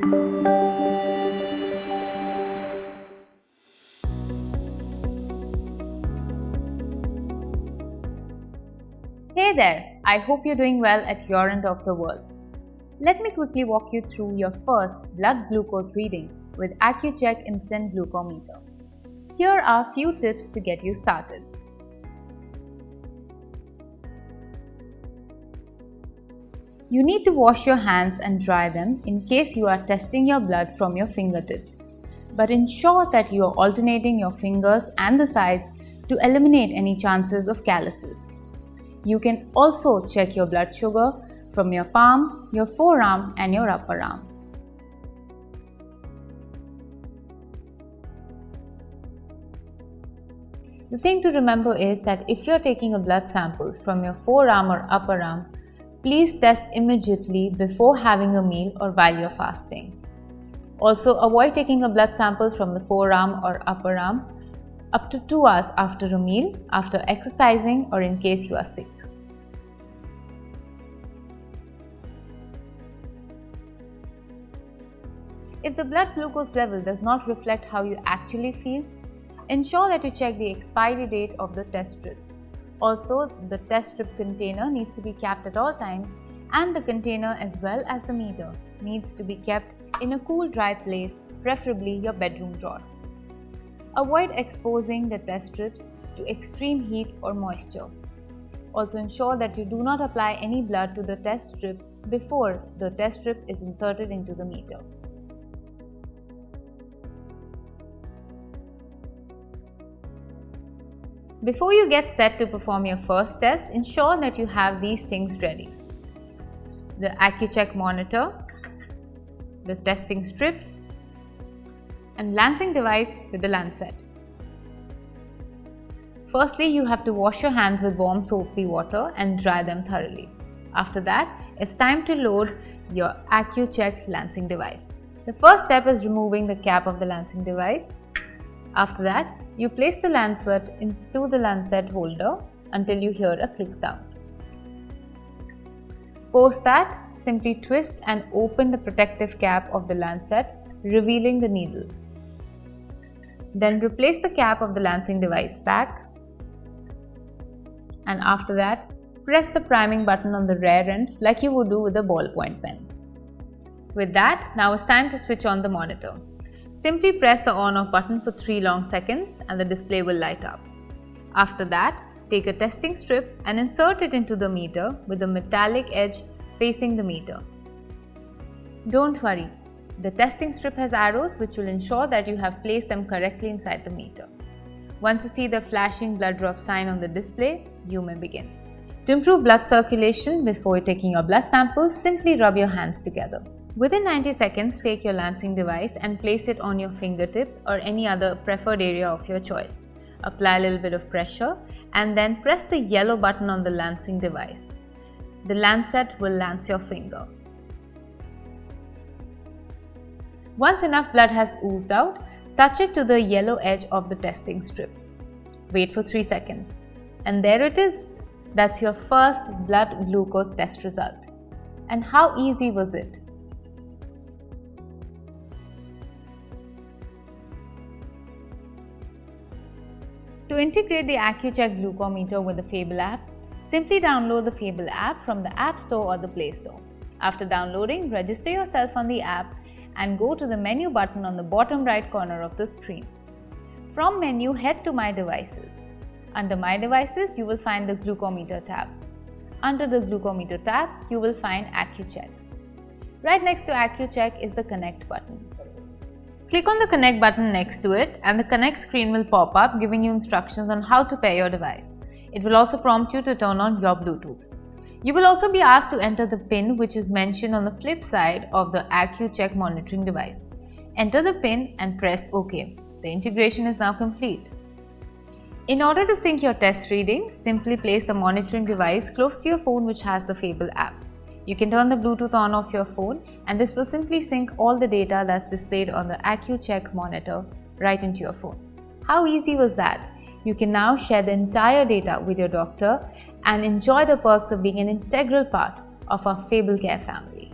Hey there, I hope you're doing well at your end of the world. Let me quickly walk you through your first blood glucose reading with Accu-Chek Instant Glucometer. Here are a few tips to get you started. You need to wash your hands and dry them in case you are testing your blood from your fingertips. But ensure that you are alternating your fingers and the sides to eliminate any chances of calluses. You can also check your blood sugar from your palm, your forearm and your upper arm. The thing to remember is that if you are taking a blood sample from your forearm or upper arm, please test immediately before having a meal or while you're fasting. Also, avoid taking a blood sample from the forearm or upper arm up to 2 hours after a meal, after exercising or in case you are sick. If the blood glucose level does not reflect how you actually feel, ensure that you check the expiry date of the test strips. Also, the test strip container needs to be kept at all times, and the container as well as the meter needs to be kept in a cool, dry place, preferably your bedroom drawer. Avoid exposing the test strips to extreme heat or moisture. Also ensure that you do not apply any blood to the test strip before the test strip is inserted into the meter. Before you get set to perform your first test, ensure that you have these things ready: the Accu-Chek monitor, the testing strips, and lancing device with the lancet. Firstly, you have to wash your hands with warm soapy water and dry them thoroughly. After that, it's time to load your Accu-Chek lancing device. The first step is removing the cap of the lancing device. After that, you place the lancet into the lancet holder until you hear a click sound. Post that, simply twist and open the protective cap of the lancet, revealing the needle. Then replace the cap of the lancing device back, and after that, press the priming button on the rear end like you would do with a ballpoint pen. With that, now it's time to switch on the monitor. Simply press the on-off button for 3 long seconds and the display will light up. After that, take a testing strip and insert it into the meter with the metallic edge facing the meter. Don't worry, the testing strip has arrows which will ensure that you have placed them correctly inside the meter. Once you see the flashing blood drop sign on the display, you may begin. To improve blood circulation before taking your blood samples, simply rub your hands together. Within 90 seconds, take your lancing device and place it on your fingertip or any other preferred area of your choice. Apply a little bit of pressure and then press the yellow button on the lancing device. The lancet will lance your finger. Once enough blood has oozed out, touch it to the yellow edge of the testing strip. Wait for 3 seconds. And there it is. That's your first blood glucose test result. And how easy was it? To integrate the Accu-Chek glucometer with the Fable app, simply download the Fable app from the App Store or the Play Store. After downloading, register yourself on the app and go to the menu button on the bottom right corner of the screen. From menu, head to My Devices. Under My Devices, you will find the Glucometer tab. Under the Glucometer tab, you will find Accu-Chek. Right next to Accu-Chek is the Connect button. Click on the Connect button next to it and the Connect screen will pop up giving you instructions on how to pair your device. It will also prompt you to turn on your Bluetooth. You will also be asked to enter the PIN which is mentioned on the flip side of the Accu-Chek monitoring device. Enter the PIN and press OK. The integration is now complete. In order to sync your test reading, simply place the monitoring device close to your phone which has the Fable app. You can turn the Bluetooth on of your phone and this will simply sync all the data that's displayed on the Accu-Chek monitor right into your phone. How easy was that? You can now share the entire data with your doctor and enjoy the perks of being an integral part of our Fable Care family.